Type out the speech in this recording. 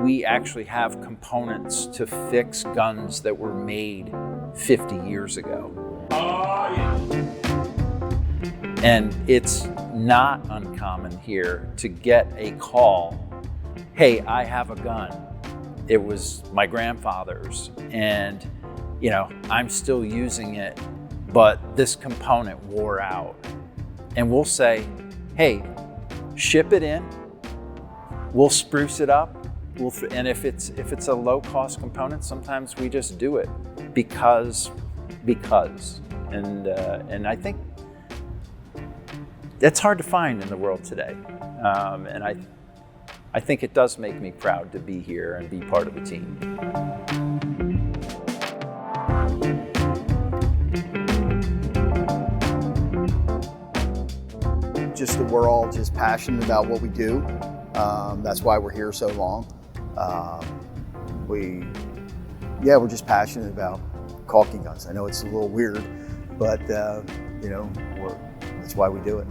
we actually have components to fix guns that were made 50 years ago. Oh, yeah. And it's not uncommon here to get a call, hey, I have a gun. It was my grandfather's, and I'm still using it, but this component wore out. And we'll say, hey, ship it in, we'll spruce it up, and if it's a low-cost component, sometimes we just do it because. And I think that's hard to find in the world today. And I think it does make me proud to be here and be part of the team. Just that we're all just passionate about what we do. That's why we're here so long. We're just passionate about caulking guns. I know it's a little weird, but that's why we do it.